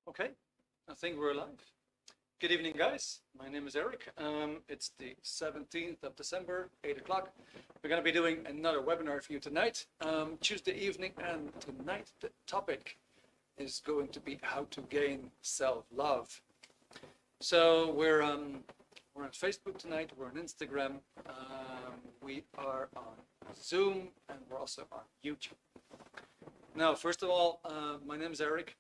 Okay, I think we're live. Good evening, guys. My name is Erik. It's the 17th of December, 8 o'clock. We're going to be doing another webinar for you tonight, Tuesday evening, and tonight the topic is going to be how to gain self-love. So we're on Facebook tonight, we're on Instagram, we are on Zoom, and we're also on YouTube. Now, first of all, my name is Erik.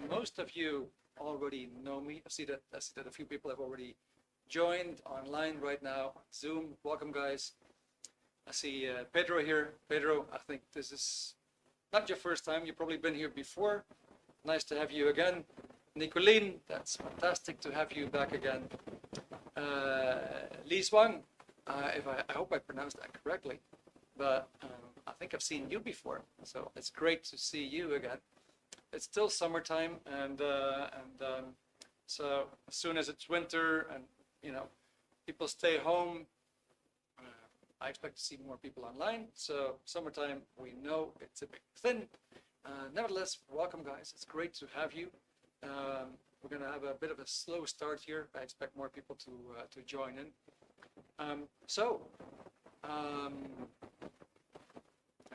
Most of you already know me. I see that a few people have already joined online right now on Zoom. Welcome, guys. I see Pedro here. Pedro, I think this is not your first time. You've probably been here before. Nice to have you again. Nicolene, that's fantastic to have you back again. Lee Swang, I hope I pronounced that correctly, but I think I've seen you before, so it's great to see you again. It's still summertime, and so as soon as it's winter and people stay home, I expect to see more people online. So summertime, we know it's a bit thin. Nevertheless, welcome, guys. It's great to have you. We're going to have a bit of a slow start here. I expect more people to join in. I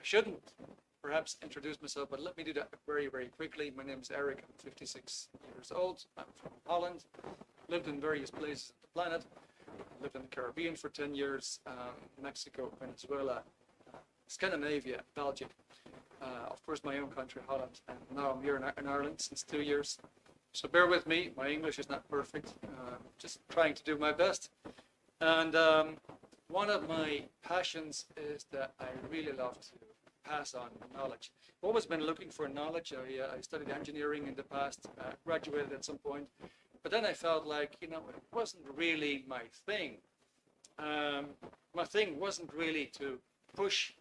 shouldn't perhaps introduce myself, but let me do that very, very quickly. My name is Erik. I'm 56 years old. I'm from Holland. Lived in various places on the planet. Lived in the Caribbean for 10 years, Mexico, Venezuela, Scandinavia, Belgium, of course my own country, Holland, and now I'm here in Ireland since 2 years. So bear with me, my English is not perfect, just trying to do my best. And one of my passions is that I really love to pass on knowledge. I've always been looking for knowledge. I studied engineering in the past, graduated at some point, but then I felt like, it wasn't really my thing. My thing wasn't really to push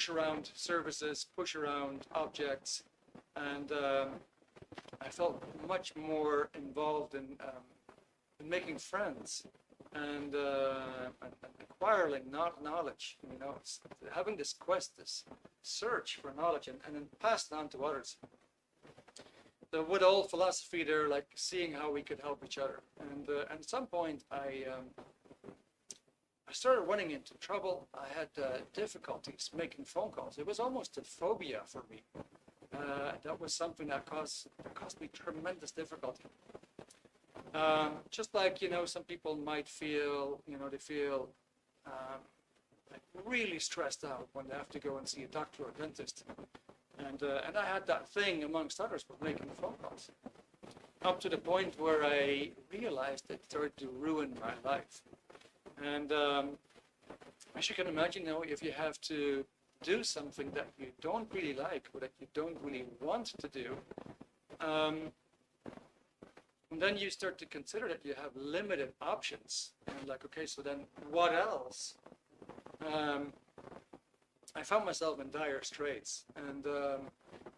around services, push around objects, and I felt much more involved in making friends and acquiring knowledge, having this quest, this search for knowledge, and then pass it on to others. The wood old philosophy there, like seeing how we could help each other. And at some point, I started running into trouble. I had difficulties making phone calls. It was almost a phobia for me. That was something that caused me tremendous difficulty. Just like, some people might feel, they feel like really stressed out when they have to go and see a doctor or a dentist. And I had that thing amongst others with making phone calls. Up to the point where I realized it started to ruin my life. And as you can imagine, if you have to do something that you don't really like or that you don't really want to do, and then you start to consider that you have limited options. And like, okay, so then what else? I found myself in dire straits, and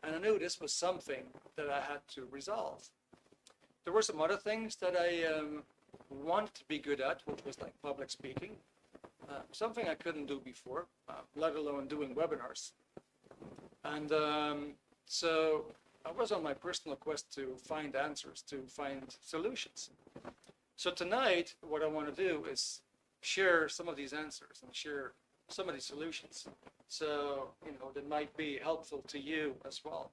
I knew this was something that I had to resolve. There were some other things that I wanted to be good at, which was like public speaking, something I couldn't do before, let alone doing webinars. And so I was on my personal quest to find answers, to find solutions. So tonight, what I want to do is share some of these answers and share some of these solutions. So, that might be helpful to you as well.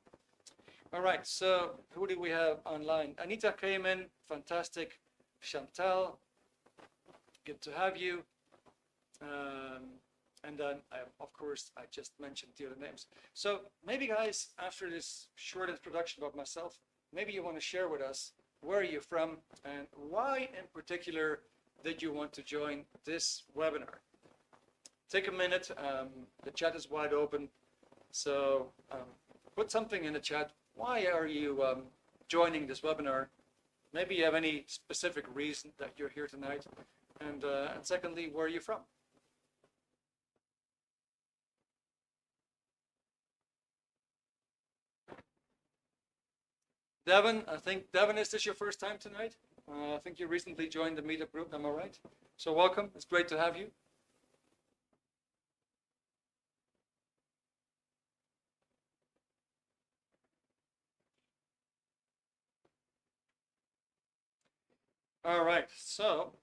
All right, so who do we have online? Anita came in, fantastic. Chantal, good to have you. And then, of course, I just mentioned the other names. So maybe, guys, after this short introduction about myself, maybe you want to share with us where are you from and why in particular did you want to join this webinar? Take a minute. The chat is wide open. So put something in the chat. Why are you joining this webinar? Maybe you have any specific reason that you're here tonight. And secondly, where are you from? Devin, I think, Devin, is this your first time tonight? I think you recently joined the meetup group, am I right? So welcome, it's great to have you. All right, so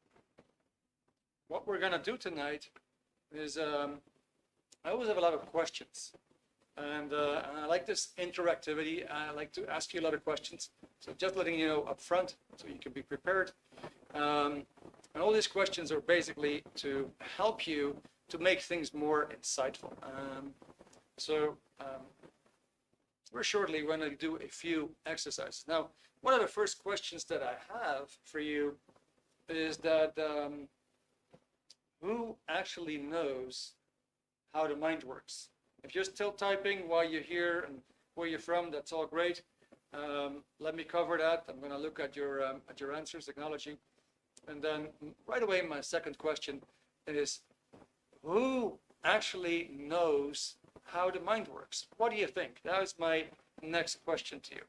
what we're gonna do tonight is I always have a lot of questions, and I like this interactivity. I like to ask you a lot of questions, so just letting you know up front so you can be prepared. And all these questions are basically to help you to make things more insightful. We're shortly going to do a few exercises. Now, one of the first questions that I have for you is that who actually knows how the mind works? If you're still typing while you're here and where you're from, that's all great. Let me cover that. I'm going to look at your answers, acknowledging. And then right away, my second question is, who actually knows how the mind works? What do you think? That is my next question to you.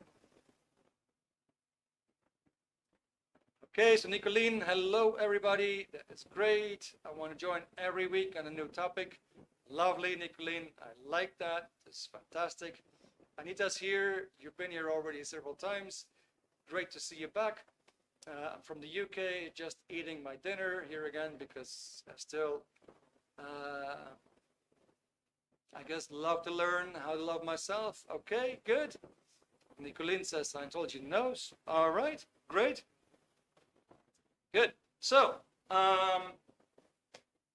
Okay, so Nicolene, hello everybody. That is great. I want to join every week on a new topic. Lovely, Nicolene. I like that. It's fantastic. Anita's here. You've been here already several times. Great to see you back. I'm from the UK, just eating my dinner here again because I still, I guess, love to learn how to love myself. Okay, good. Nicolene says Scientology knows. All right, great. Good. So,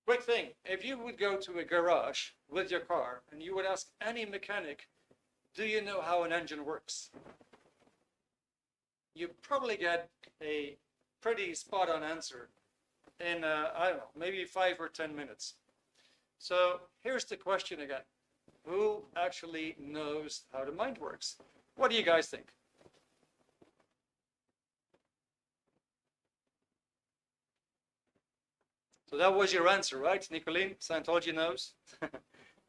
quick thing. If you would go to a garage with your car and you would ask any mechanic, do you know how an engine works? You probably get a pretty spot-on answer in, I don't know, maybe 5 or 10 minutes. So here's the question again. Who actually knows how the mind works? What do you guys think? So that was your answer, right, Nicolene? Scientology knows.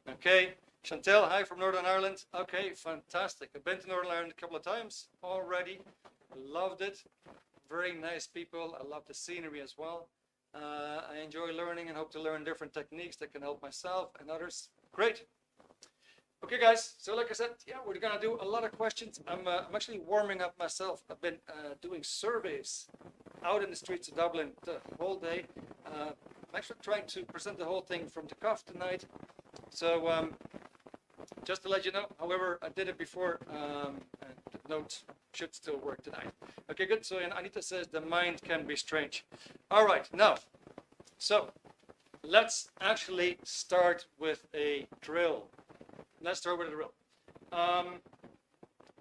Okay. Chantel, hi from Northern Ireland. Okay, fantastic. I've been to Northern Ireland a couple of times already. Loved it. Very nice people. I love the scenery as well. I enjoy learning and hope to learn different techniques that can help myself and others. Great. Okay, guys. So like I said, yeah, we're going to do a lot of questions. I'm actually warming up myself. I've been doing surveys out in the streets of Dublin the whole day. I'm actually trying to present the whole thing from the cuff tonight. So just to let you know, however, I did it before, and the notes should still work tonight. Okay, good. So Anita says the mind can be strange. All right, now, so let's actually start with a drill. Let's start with a drill.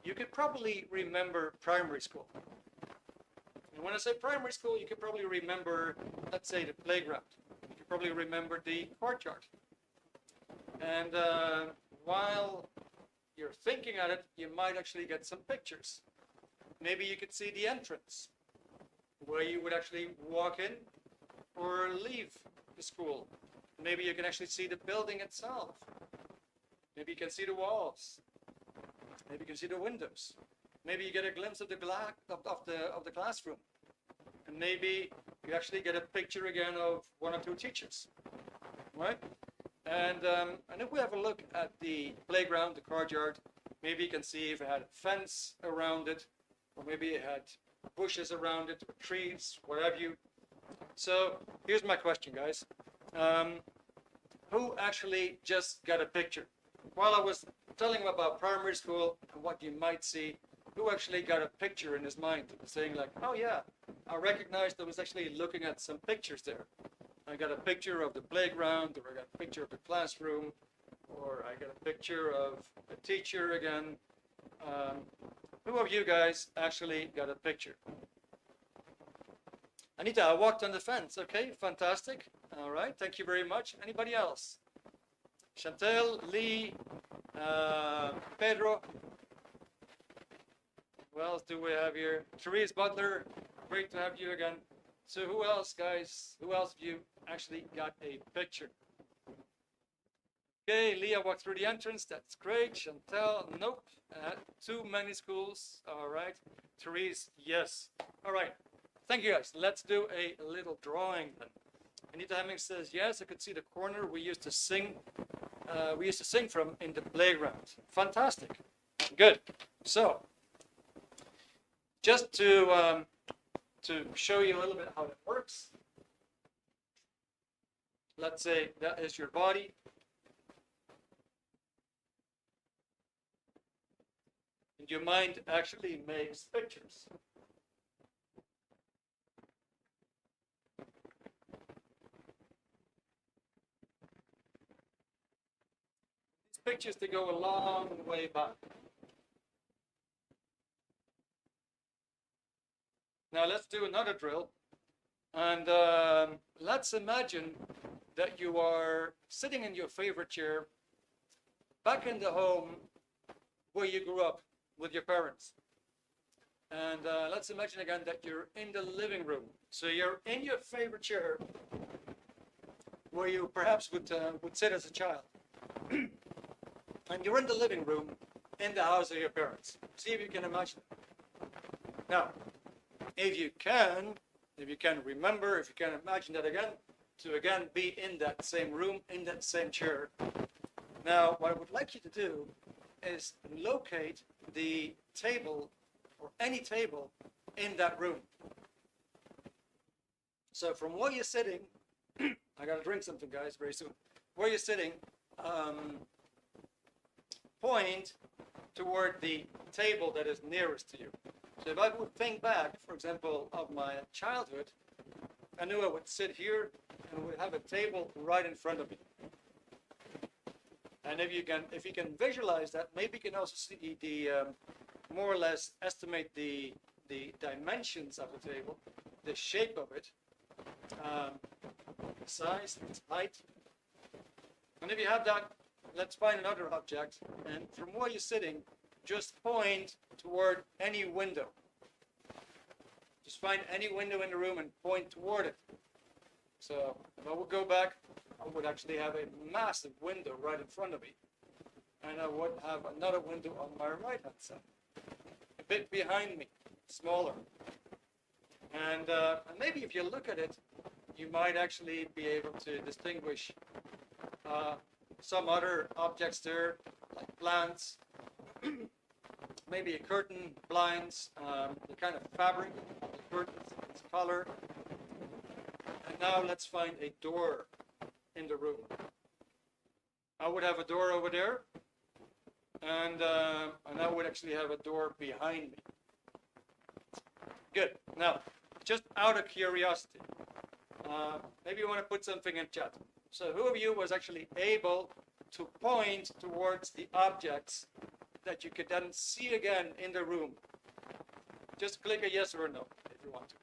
You could probably remember primary school. And when I say primary school, you could probably remember, let's say, the playground. You could probably remember the courtyard. And while you're thinking at it, you might actually get some pictures. Maybe you could see the entrance, where you would actually walk in or leave the school. Maybe you can actually see the building itself. Maybe you can see the walls. Maybe you can see the windows. Maybe you get a glimpse of the classroom. And maybe you actually get a picture again of one or two teachers, right? And if we have a look at the playground, the courtyard, maybe you can see if it had a fence around it, or maybe it had bushes around it, or trees, what have you. So here's my question, guys. Who actually just got a picture? While I was telling him about primary school and what you might see, who actually got a picture in his mind, saying like, oh yeah, I recognized I was actually looking at some pictures there. I got a picture of the playground, or I got a picture of the classroom, or I got a picture of the teacher again. Who of you guys actually got a picture? Anita, I walked on the fence. Okay, fantastic. All right, thank you very much. Anybody else? Chantel, Lee, Pedro. Who else do we have here? Therese Butler, great to have you again. So who else, guys? Who else of you actually got a picture? Okay, Leah walked through the entrance. That's great. Chantel, nope. Too many schools. All right. Therese, yes. All right. Thank you, guys. Let's do a little drawing then. Anita Hemming says, yes, I could see the corner we used to sing. From in the playground. Fantastic. Good. So, just to to show you a little bit how it works, let's say that is your body. And your mind actually makes pictures. These pictures, they go a long way back. Now let's do another drill. And let's imagine that you are sitting in your favorite chair back in the home where you grew up with your parents. And let's imagine again that you're in the living room. So you're in your favorite chair where you perhaps would sit as a child. And you're in the living room in the house of your parents. See if you can imagine it. Now, if you can remember, if you can imagine that again, to again be in that same room, in that same chair. Now, what I would like you to do is locate the table or any table in that room. So from where you're sitting, I gotta drink something, guys, very soon. Where you're sitting, point toward the table that is nearest to you. So if I would think back, for example, of my childhood, I knew I would sit here and would have a table right in front of me. And if you can visualize that, maybe you can also see the more or less estimate the dimensions of the table, the shape of it, size, its height. And if you have that, let's find another object. And from where you're sitting, just point toward any window. Just find any window in the room and point toward it. So if I would go back, I would actually have a massive window right in front of me. And I would have another window on my right hand side. A bit behind me, smaller. And maybe if you look at it, you might actually be able to distinguish some other objects there, like plants, maybe a curtain, blinds, the kind of fabric of the curtains, its color. And now let's find a door in the room. I would have a door over there, and I would actually have a door behind me. Good. Now, just out of curiosity, maybe you want to put something in chat. So who of you was actually able to point towards the objects that you could then see again in the room? Just click a yes or a no if you want to.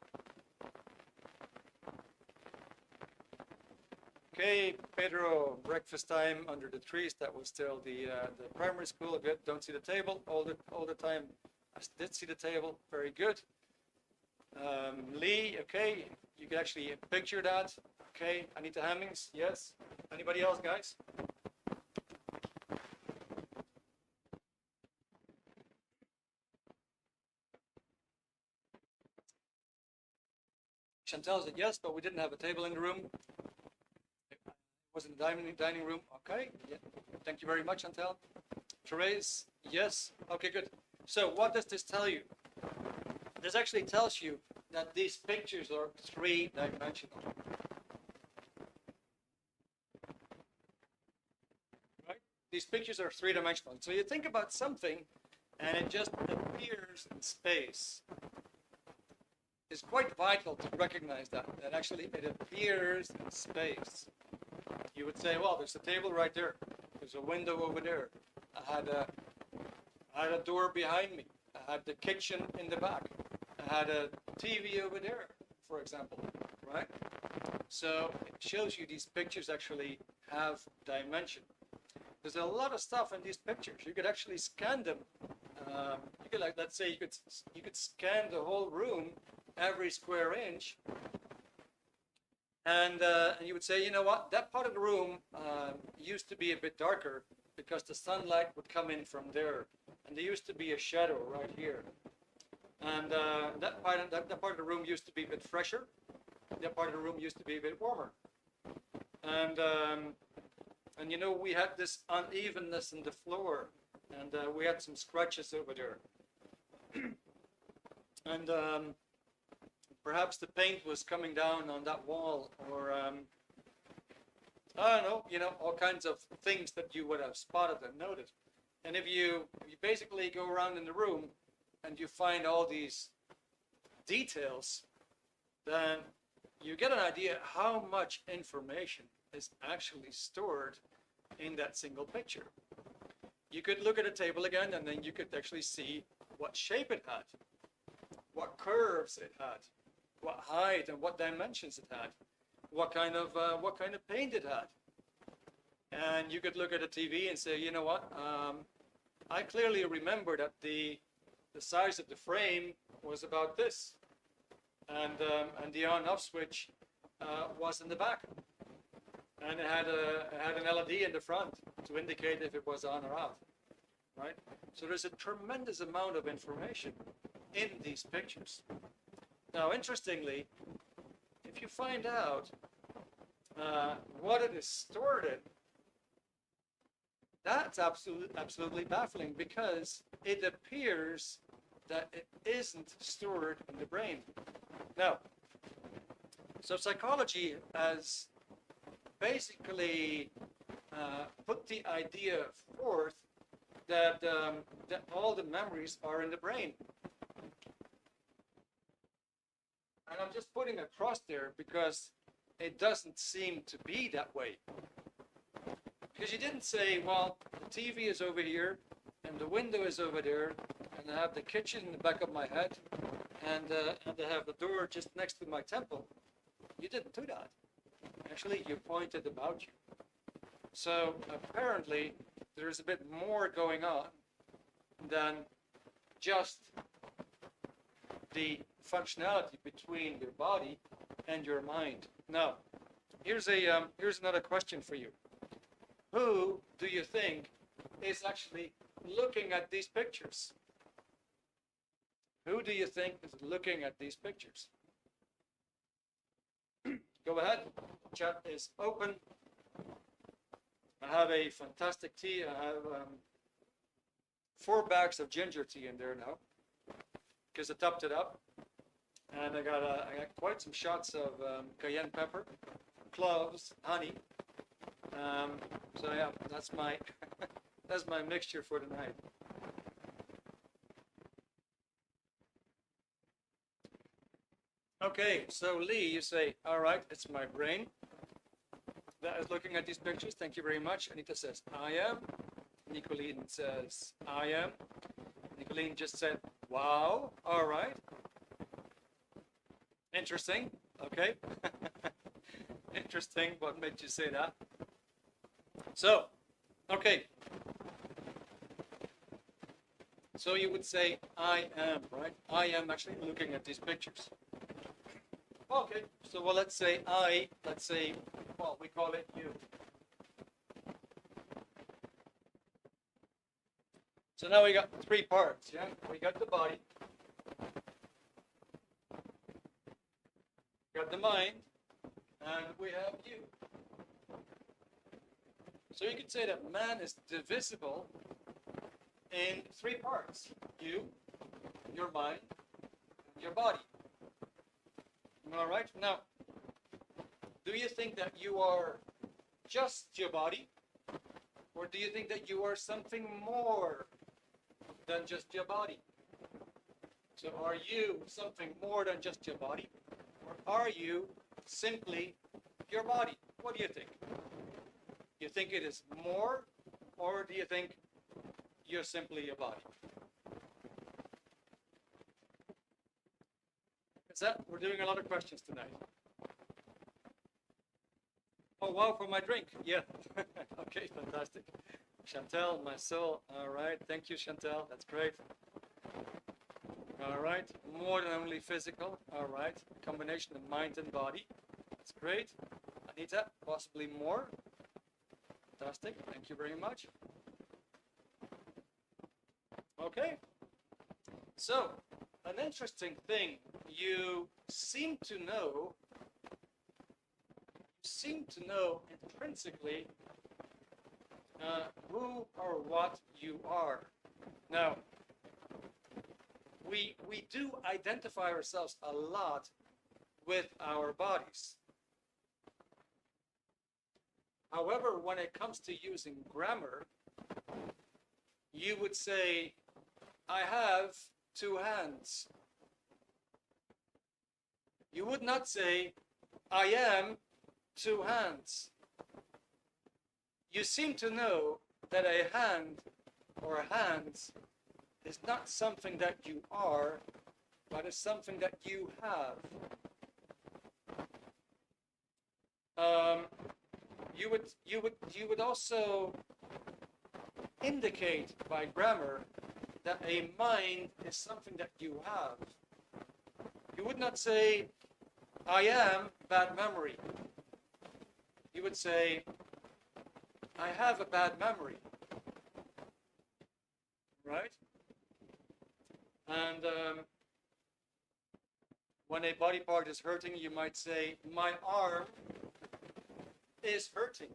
Okay, Pedro, breakfast time under the trees. That was still the primary school. Good. Don't see the table all the time. I did see the table. Very good. Lee, okay, you can actually picture that. Okay, Anita Hemmings, yes. Anybody else, guys? Chantal said yes, but we didn't have a table in the room. It was in the dining room. Okay, yeah. Thank you very much, Chantal. Therese, yes. Okay, good. So what does this tell you? This actually tells you that these pictures are three-dimensional. Right? These pictures are three-dimensional. So you think about something and it just appears in space. It's quite vital to recognize that actually it appears in space. You would say, well, there's a table right there. There's a window over there. I had a door behind me. I had the kitchen in the back. I had a TV over there, for example, right? So it shows you these pictures actually have dimension. There's a lot of stuff in these pictures. You could actually scan them. You could, like, let's say you could scan the whole room, every square inch, and you would say, you know what, that part of the room used to be a bit darker because the sunlight would come in from there, and there used to be a shadow right here. And that part of the room used to be a bit fresher. That part of the room used to be a bit warmer. And you know, we had this unevenness in the floor, and we had some scratches over there. And perhaps the paint was coming down on that wall, or I don't know, you know, all kinds of things that you would have spotted and noted. And if you basically go around in the room and you find all these details, then you get an idea how much information is actually stored in that single picture. You could look at a table again, and then you could actually see what shape it had, what curves it had, what height and what dimensions it had, what kind of paint it had. And you could look at a TV and say, you know what, I clearly remember that the size of the frame was about this, and the on-off switch was in the back, and it had an LED in the front to indicate if it was on or off, right? So there's a tremendous amount of information in these pictures. Now, interestingly, if you find out what it is stored in, that's absolutely baffling, because it appears that it isn't stored in the brain. Now, so psychology has basically put the idea forth that that all the memories are in the brain. And I'm just putting a cross there because it doesn't seem to be that way. Because you didn't say, well, the TV is over here, and the window is over there, and I have the kitchen in the back of my head, and I have the door just next to my temple. You didn't do that. Actually, you pointed about you. So apparently, there's a bit more going on than just the functionality between your body and your mind. Now, here's another question for you. Who do you think is actually looking at these pictures? Who do you think is looking at these pictures? Go ahead. Chat is open. I have a fantastic tea. I have 4 bags of ginger tea in there now, because I topped it up. And I got quite some shots of cayenne pepper, cloves, honey. So yeah, that's my that's my mixture for tonight. Okay, so Lee, you say, all right, it's my brain that is looking at these pictures. Thank you very much. Anita says, I am. Nicolene says, I am. Nicolene just said, wow, all right. Interesting, okay. Interesting, what made you say that? So, okay. So you would say, I am, right? I am actually looking at these pictures. Okay, so well, let's say, well, we call it you. So now we got 3 parts, yeah? We got the body, we got the mind, and we have you. So you could say that man is divisible in 3 parts. You, your mind, and your body. All right, now, do you think that you are just your body? Or do you think that you are something more than just your body? So are you something more than just your body? Or are you simply your body? What do you think? You think it is more, or do you think you're simply your body? Is that, we're doing a lot of questions tonight. Oh, wow, for my drink. Yeah. Okay, fantastic. Chantel, my soul. All right. Thank you, Chantel. That's great. All right. More than only physical. All right. A combination of mind and body. That's great. Anita, possibly more. Fantastic. Thank you very much. Okay. So, an interesting thing, you seem to know intrinsically who or what you are. Now, we do identify ourselves a lot with our bodies. However, when it comes to using grammar, you would say, I have 2 hands. You would not say, I am 2 hands. You seem to know that a hand or hands is not something that you are, but is something that you have. You would also indicate by grammar that a mind is something that you have. You would not say, I am bad memory. You would say, I have a bad memory. Right? And when a body part is hurting, you might say, my arm is hurting.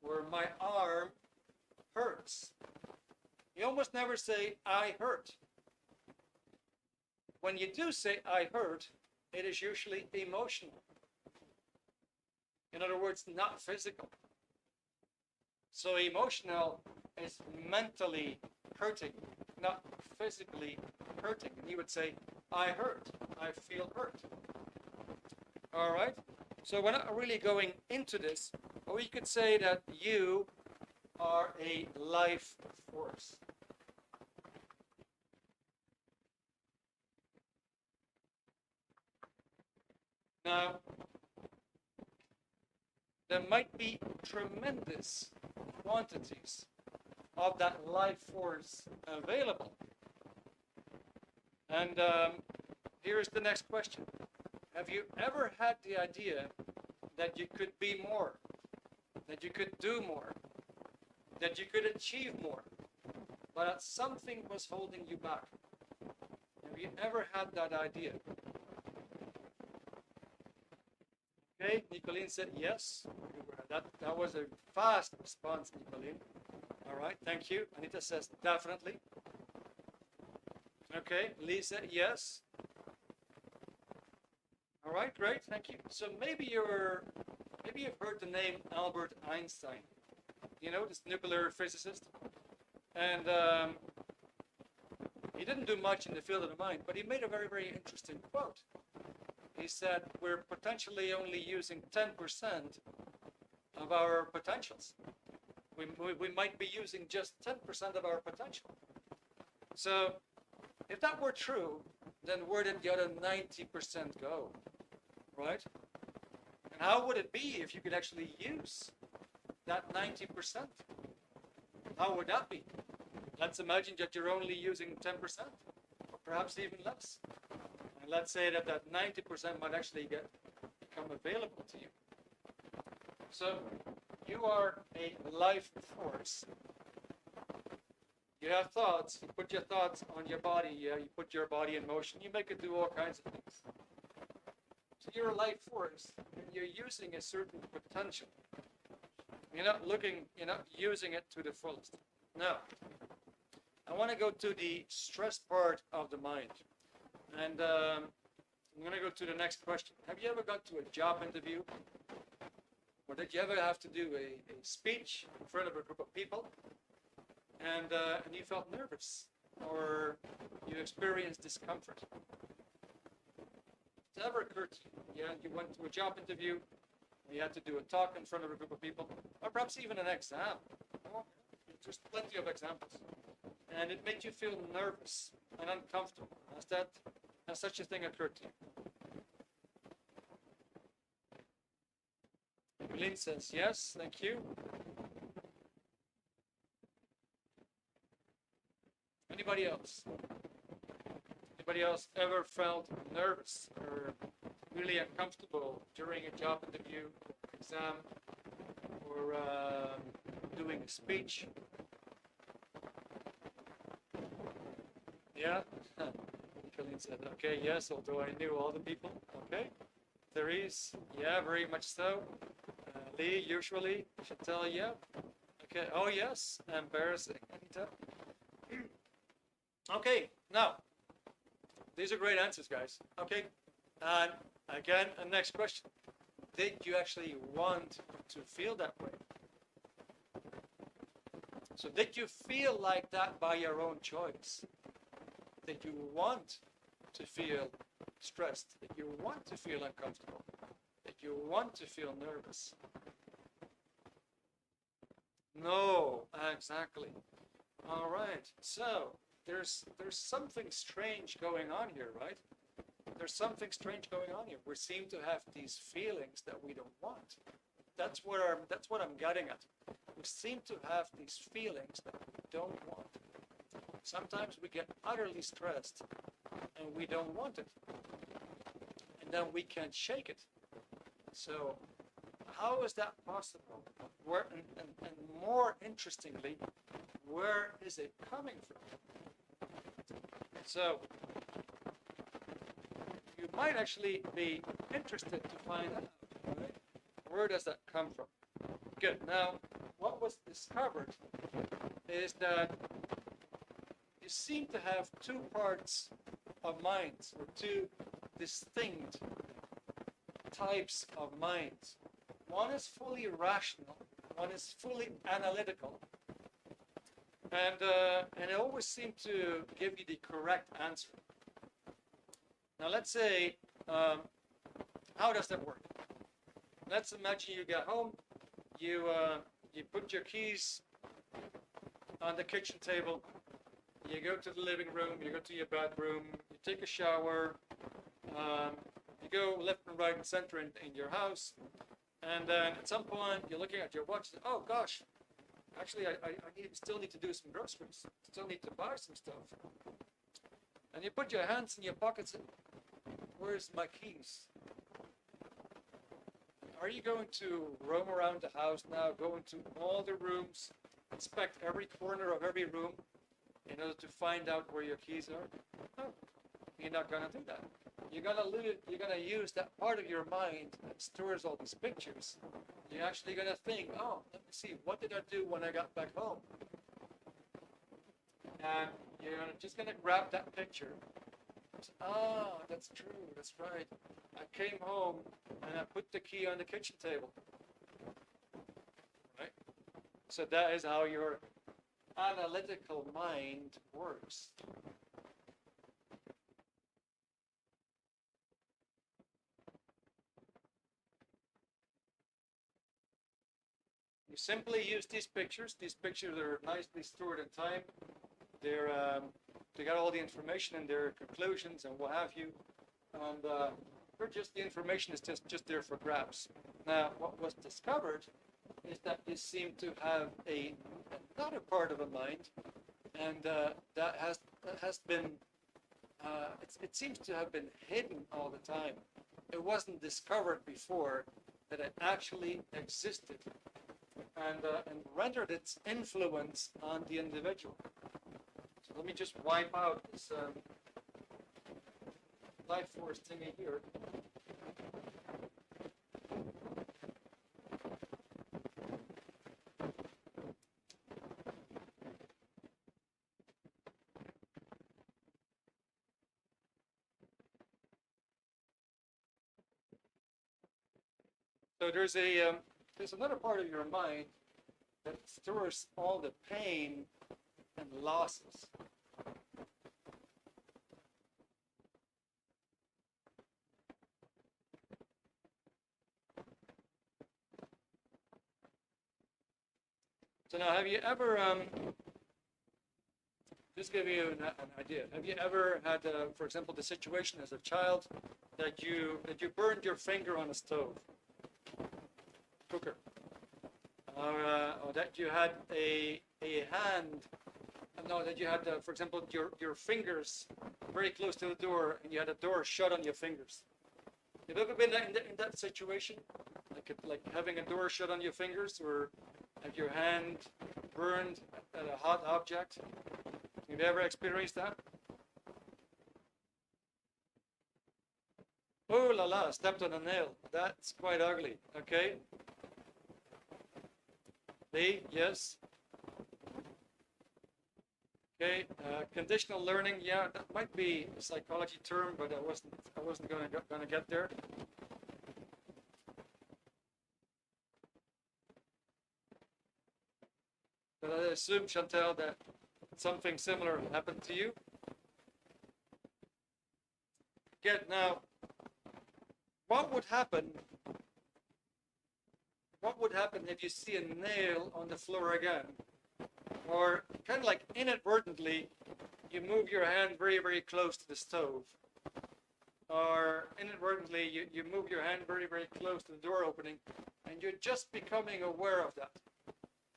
Or my arm hurts. You almost never say, I hurt. When you do say, I hurt, it is usually emotional. In other words, not physical. So emotional is mentally hurting, not physically hurting. And you would say, I hurt, I feel hurt. All right? So we're not really going into this, but we could say that you are a life force. Now, there might be tremendous quantities of that life force available. And here's the next question. Have you ever had the idea that you could be more, that you could do more, that you could achieve more, but that something was holding you back? Have you ever had that idea? Okay, Nicolene said yes. That was a fast response, Nicolene. All right, thank you. Anita says definitely. Okay, Lisa, yes. All right, great, thank you. So maybe you've heard the name Albert Einstein. You know, this nuclear physicist. And he didn't do much in the field of the mind, but he made a very, very interesting quote. He said, we're potentially only using 10% of our potentials. We might be using just 10% of our potential. So if that were true, then where did the other 90% go, right? And how would it be if you could actually use that 90%? How would that be? Let's imagine that you're only using 10%, or perhaps even less. And let's say that 90% might actually become available to you. So you are a life force. You have thoughts, you put your thoughts on your body, you put your body in motion, you make it do all kinds of things. So you're a life force, and you're using a certain potential. You're not using it to the fullest. Now, I want to go to the stress part of the mind. And I'm going to go to the next question. Have you ever got to a job interview? Or did you ever have to do a speech in front of a group of people? And you felt nervous, or you experienced discomfort? Has it ever occurred to you? Yeah, you went to a job interview, you had to do a talk in front of a group of people, or perhaps even an exam. Oh, there's plenty of examples. And it made you feel nervous and uncomfortable. Has such a thing occurred to you? Lynn says yes, thank you. Anybody else? Anybody else ever felt nervous or really uncomfortable during a job interview, exam, or doing a speech? Yeah? Colleen said, okay, yes, although I knew all the people. Okay. Therese, yeah, very much so. Lee, usually, Chantal, yeah. Okay, oh yes, embarrassing. Anita. Okay, now, these are great answers, guys. Okay, and Again, the next question. Did you actually want to feel that way? So did you feel like that by your own choice? Did you want to feel stressed? Did you want to feel uncomfortable? Did you want to feel nervous? No, exactly. All right. So there's something strange going on here, right? There's something strange going on here. We seem to have these feelings that we don't want. That's what I'm getting at. We seem to have these feelings that we don't want. Sometimes we get utterly stressed and we don't want it. And then we can't shake it. So how is that possible? Where, and more interestingly, where is it coming from? So you might actually be interested to find out, right? Where does that come from? Good. Now, what was discovered is that you seem to have two parts of minds, or two distinct types of minds. One is fully rational, one is fully analytical, and it always seems to give you the correct answer. Now, let's say, how does that work? Let's imagine you get home, you put your keys on the kitchen table, you go to the living room, you go to your bedroom, you take a shower, you go left and right and center in your house, and then at some point you're looking at your watch, and, oh gosh, actually I still need to do some groceries, still need to buy some stuff. And you put your hands in your pockets and, where's my keys? Are you going to roam around the house now, go into all the rooms, inspect every corner of every room in order to find out where your keys are? No, you're not going to do that. You're going to use that part of your mind that stores all these pictures. You're actually going to think, oh, let me see, what did I do when I got back home? And you're just going to grab that picture. Ah, that's true, that's right. I came home and I put the key on the kitchen table. Right? So that is how your analytical mind works. You simply use these pictures. These pictures are nicely stored in time. They got all the information and their conclusions and what have you. And the information is just there for grabs. Now, what was discovered is that you seem to have another part of a mind, and that has been it seems to have been hidden all the time. It wasn't discovered before that it actually existed, and rendered its influence on the individual. So let me just wipe out this life force thingy here. So there's another part of your mind that stores all the pain and losses. So now, have you ever, just give you an idea, have you ever had, for example, the situation as a child that you burned your finger on a stove, cooker, or that you had a hand, no, that you had, for example, your fingers very close to the door, and you had a door shut on your fingers? Have you ever been in that situation, like having a door shut on your fingers, or have your hand burned at a hot object? Have you ever experienced that? Oh la la, stepped on a nail. That's quite ugly. Okay. Lee, yes? Okay, conditional learning, yeah, that might be a psychology term, but I wasn't gonna get there. But I assume, Chantal, that something similar happened to you. Good. Now, what would happen? What would happen if you see a nail on the floor again? Or kind of like inadvertently, you move your hand very, very close to the stove. Or inadvertently, you move your hand very, very close to the door opening, and you're just becoming aware of that.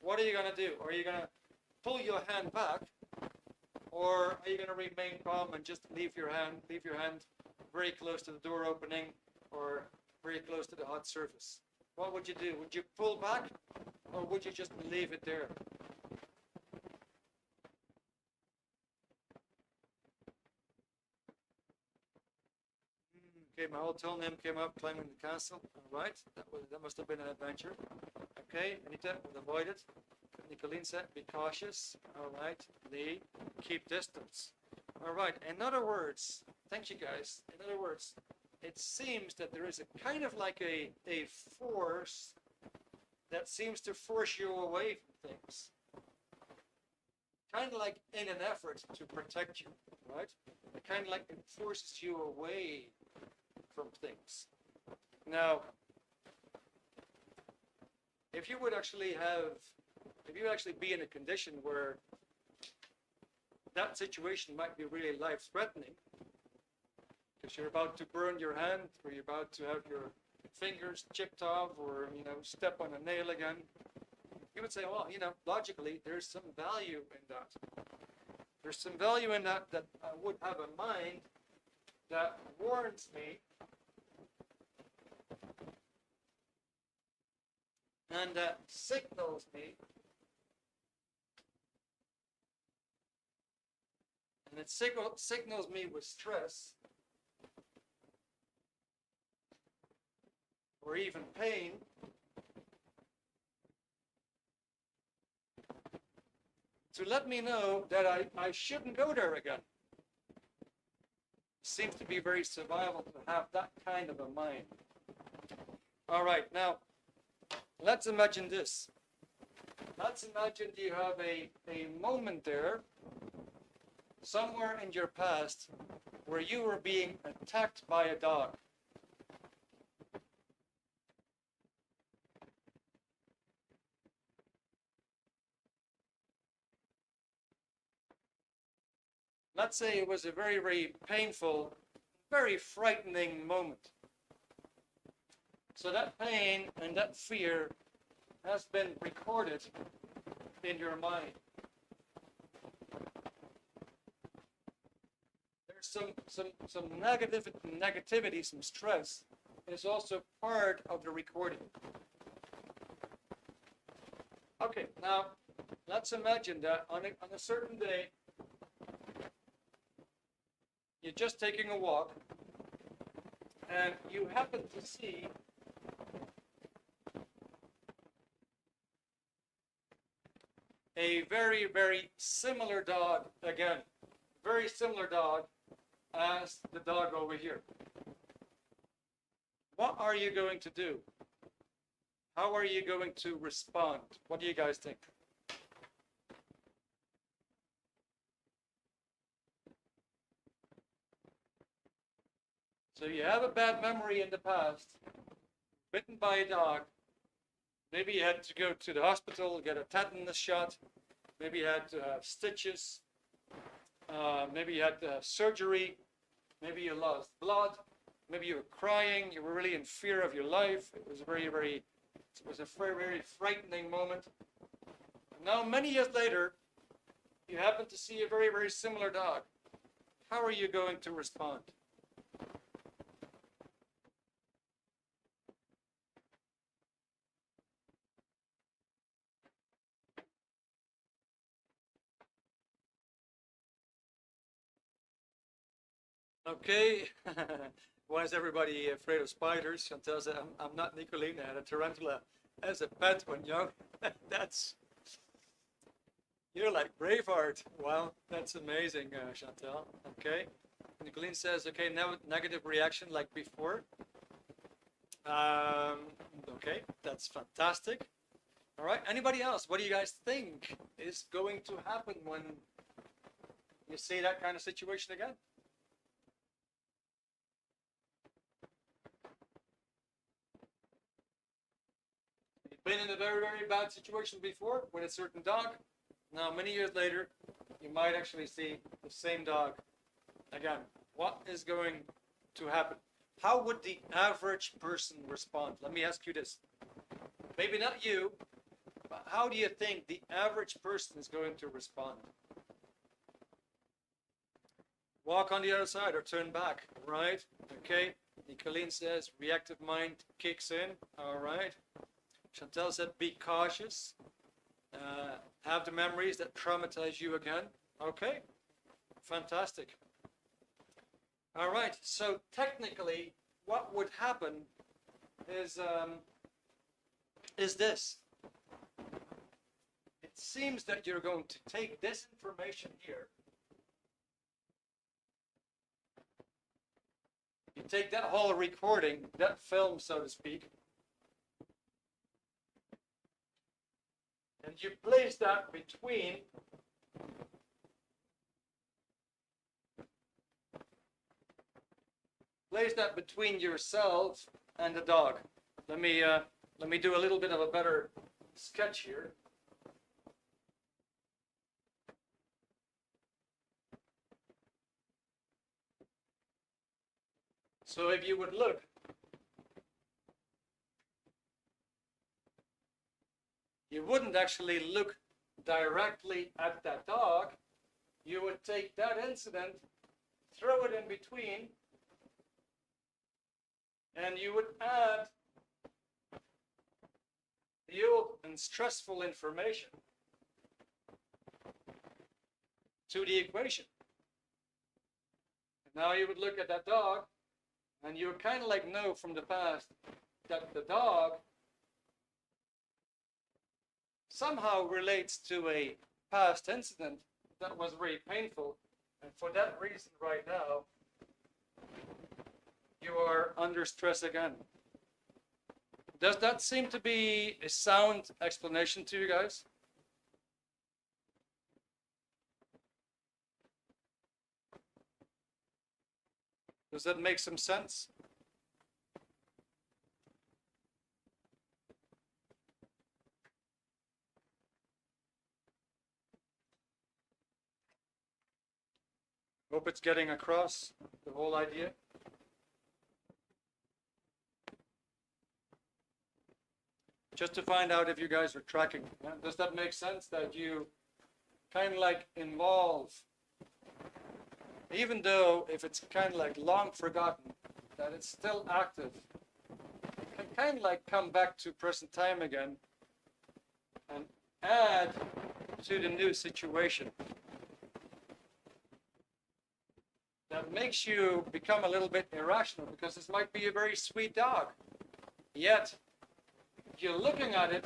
What are you going to do? Are you going to pull your hand back? Or are you going to remain calm and just leave your hand very close to the door opening or very close to the hot surface? What would you do? Would you pull back, or would you just leave it there? Okay, my hotel name came up, climbing the castle. All right, that must have been an adventure. Okay, Anita would avoid it. Nicolene said, be cautious. All right, Lee, keep distance. All right, in other words, thank you guys. In other words, it seems that there is a kind of like a force that seems to force you away from things. Kind of like in an effort to protect you, right? It kind of like it forces you away from things. Now, if you actually be in a condition where that situation might be really life-threatening, because you're about to burn your hand, or you're about to have your fingers chipped off, or step on a nail again, you would say, well, logically, there's some value in that. There's some value in that I would have a mind that warns me and that signals me, and it signals me with stress or even pain, to let me know that I shouldn't go there again. Seems to be very survival to have that kind of a mind. All right, now, let's imagine this. Let's imagine you have a moment there, somewhere in your past, where you were being attacked by a dog. Let's say it was a very, very painful, very frightening moment. So that pain and that fear has been recorded in your mind. There's some negativity, some stress is also part of the recording. Okay, now let's imagine that on a certain day, you're just taking a walk, and you happen to see a very, very similar dog again. Very similar dog as the dog over here. What are you going to do? How are you going to respond? What do you guys think? So you have a bad memory in the past, bitten by a dog. Maybe you had to go to the hospital, get a tetanus shot. Maybe you had to have stitches. Maybe you had to have surgery. Maybe you lost blood. Maybe you were crying. You were really in fear of your life. It was a very, very frightening moment. Now, many years later, you happen to see a very, very similar dog. How are you going to respond? Okay, why is everybody afraid of spiders? Chantal said, I'm not Nicolene. I had a tarantula as a pet when young. That's You're like Braveheart. Wow, that's amazing, Chantal. Okay. Nicolene says, okay, now negative reaction like before. Okay, that's fantastic. All right, anybody else? What do you guys think is going to happen when you see that kind of situation again? You've been in a very, very bad situation before with a certain dog. Now, many years later, you might actually see the same dog again. What is going to happen? How would the average person respond? Let me ask you this. Maybe not you, but how do you think the average person is going to respond? Walk on the other side or turn back, right? Okay. Nicolene says reactive mind kicks in, all right. Chantal said be cautious. Have the memories that traumatize you again. Okay, fantastic. All right, so technically what would happen is this. It seems that you're going to take this information here. You take that whole recording, that film, so to speak, and you place that between yourself and the dog. Let me do a little bit of a better sketch here. So if you would look, you wouldn't actually look directly at that dog. You would take that incident, throw it in between, and you would add the old and stressful information to the equation. And now you would look at that dog, and you would kind of like know from the past that the dog somehow relates to a past incident that was very painful, and for that reason right now you are under stress again. Does that seem to be a sound explanation to you guys? Does that make some sense? Hope it's getting across the whole idea. Just to find out if you guys are tracking. Yeah? Does that make sense that you kind of like involve, even though if it's kind of like long forgotten, that it's still active, it can kind of like come back to present time again and add to the new situation. That makes you become a little bit irrational, because this might be a very sweet dog, yet you're looking at it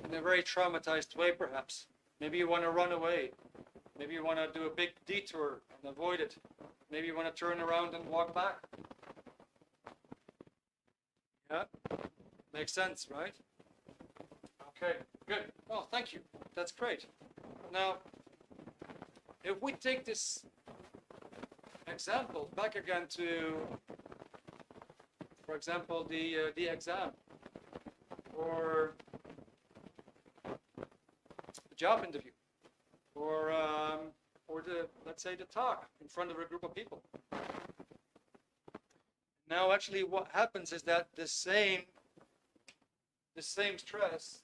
in a very traumatized way perhaps. Maybe you want to run away. Maybe you want to do a big detour and avoid it. Maybe you want to turn around and walk back. Yeah, makes sense, right? Okay, good. Well, thank you. That's great. Now, if we take this example back again to, for example, the exam or the job interview, or the, let's say, the talk in front of a group of people. Now, actually, what happens is that the same stress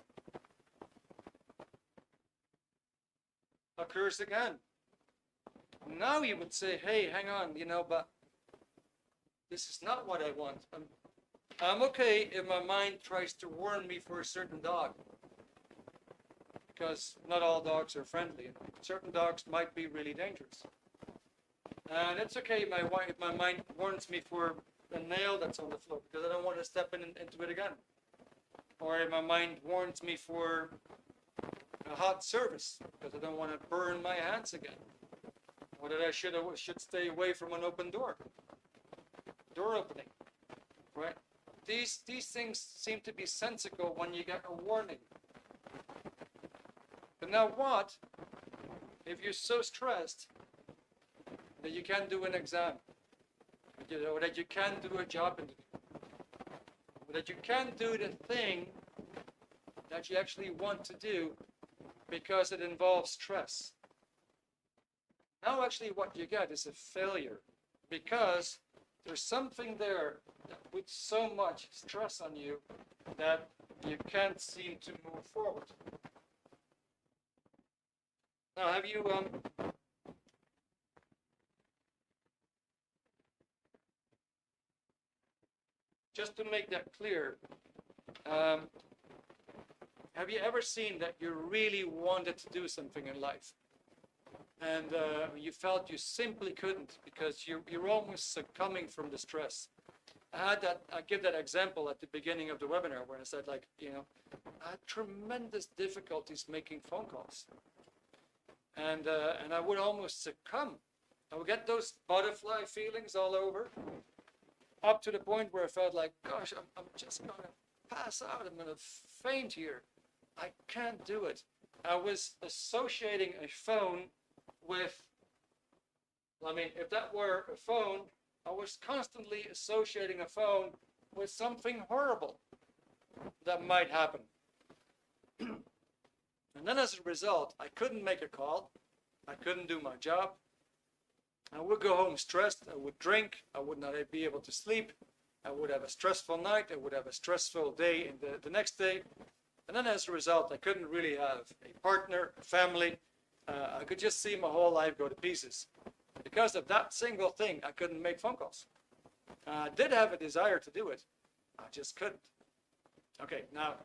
occurs again. Now you would say, hey, hang on, but this is not what I want. I'm okay if my mind tries to warn me for a certain dog, because not all dogs are friendly. Certain dogs might be really dangerous. And it's okay if my mind warns me for a nail that's on the floor, because I don't want to step into it again. Or if my mind warns me for a hot service because I don't want to burn my hands again. Or that I should stay away from an open door opening, right? These things seem to be sensical when you get a warning. But now what if you're so stressed that you can't do an exam, or that you can't do a job interview, or that you can't do the thing that you actually want to do because it involves stress? Now actually what you get is a failure, because there's something there that puts so much stress on you that you can't seem to move forward. Now, have you just to make that clear, have you ever seen that you really wanted to do something in life, and you felt you simply couldn't because you're almost succumbing from the stress? I give that example at the beginning of the webinar where I said, like, I had tremendous difficulties making phone calls. And I would almost succumb. I would get those butterfly feelings all over, up to the point where I felt like, gosh, I'm just going to pass out. I'm going to faint here. I can't do it. I was associating a phone with, if that were a phone, I was constantly associating a phone with something horrible that might happen. And then as a result, I couldn't make a call. I couldn't do my job. I would go home stressed. I would drink. I would not be able to sleep. I would have a stressful night. I would have a stressful day in the next day. And then as a result, I couldn't really have a partner, a family. I could just see my whole life go to pieces. Because of that single thing, I couldn't make phone calls. I did have a desire to do it. I just couldn't. Okay, now,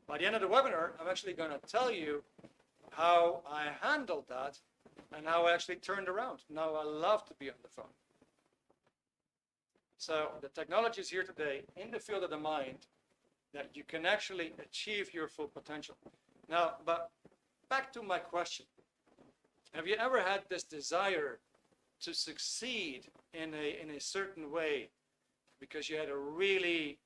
by the end of the webinar, I'm actually going to tell you how I handled that and how I actually turned around. Now I love to be on the phone. So the technology is here today in the field of the mind that you can actually achieve your full potential. Now, but back to my question. Have you ever had this desire to succeed in a certain way because you had a really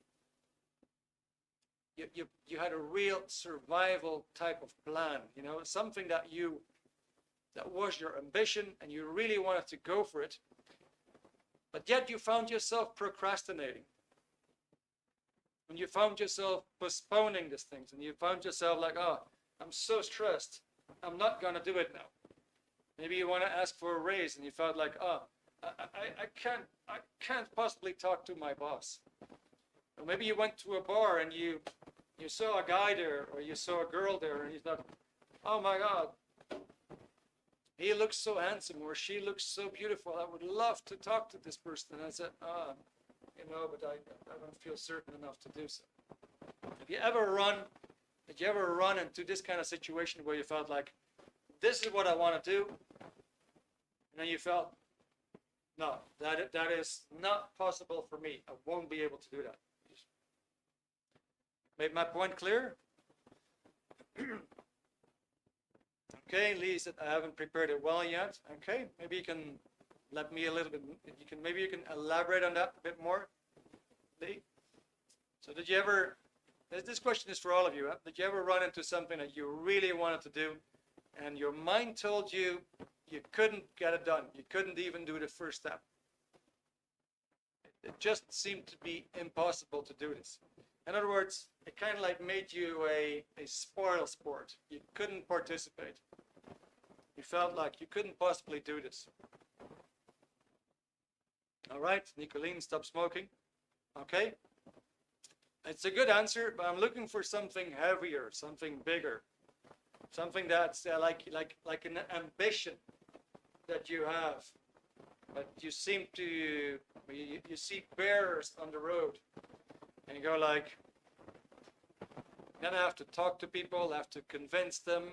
you had a real survival type of plan, something that was your ambition and you really wanted to go for it, but yet you found yourself procrastinating, and you found yourself postponing these things, and you found yourself like, oh, I'm so stressed, I'm not going to do it now. Maybe you want to ask for a raise and you felt like, oh, I can't possibly talk to my boss. Or maybe you went to a bar and you saw a guy there, or you saw a girl there, and you thought, oh my God, he looks so handsome, or she looks so beautiful. I would love to talk to this person. And I said, but I don't feel certain enough to do so. Did you ever run into this kind of situation where you felt like, this is what I want to do, and then you felt, no, that is not possible for me. I won't be able to do that. Made my point clear? Okay, Lee said, I haven't prepared it well yet. Okay, maybe you can let me a little bit, maybe you can elaborate on that a bit more, Lee? So did you ever, this question is for all of you, did you ever run into something that you really wanted to do, and your mind told you you couldn't get it done, you couldn't even do the first step? It just seemed to be impossible to do this. In other words, it kind of like made you a spoil sport. You couldn't participate. You felt like you couldn't possibly do this. All right, Nicolene, stop smoking. Okay. It's a good answer, but I'm looking for something heavier, something bigger, something that's like an ambition that you have, but you seem to you see bears on the road, and you go like, then I have to talk to people, I have to convince them,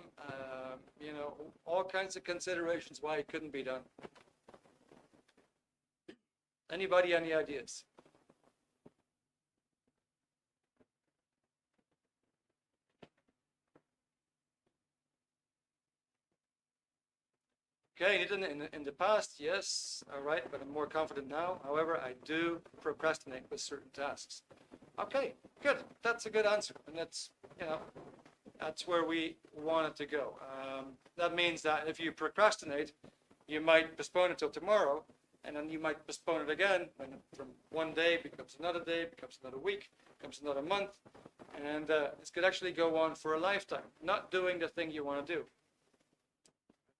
all kinds of considerations why it couldn't be done. Anybody, any ideas? Okay, in the past, yes, all right, but I'm more confident now. However, I do procrastinate with certain tasks. Okay, good. That's a good answer, and that's, you know, that's where we want it to go. That means that if you procrastinate, you might postpone it till tomorrow, and then you might postpone it again, and from one day becomes another day, becomes another week, becomes another month, and this could actually go on for a lifetime, not doing the thing you want to do.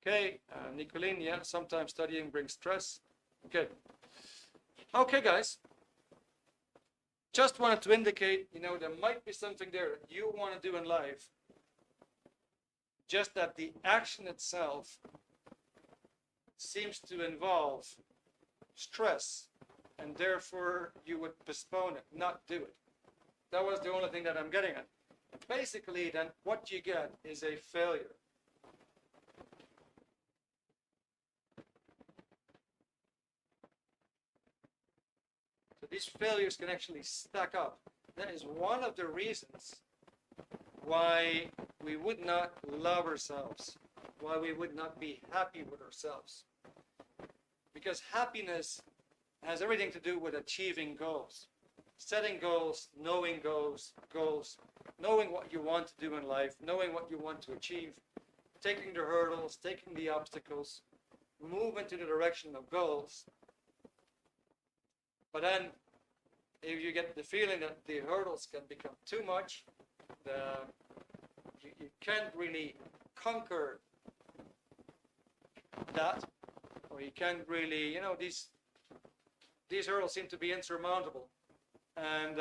Okay, Nicolene, yeah, sometimes studying brings stress. Good. Okay, guys. Just wanted to indicate, you know, there might be something there that you want to do in life, just that the action itself seems to involve stress, and therefore you would postpone it, not do it. That was the only thing that I'm getting at. Basically, then, what you get is a failure. So these failures can actually stack up. That is one of the reasons why we would not love ourselves, why we would not be happy with ourselves. Because happiness has everything to do with achieving goals. Setting goals, knowing goals, knowing what you want to do in life, knowing what you want to achieve, taking the hurdles, taking the obstacles, move into the direction of goals. But then, if you get the feeling that the hurdles can become too much, you can't really conquer that, or you can't really, you know, these hurdles seem to be insurmountable, and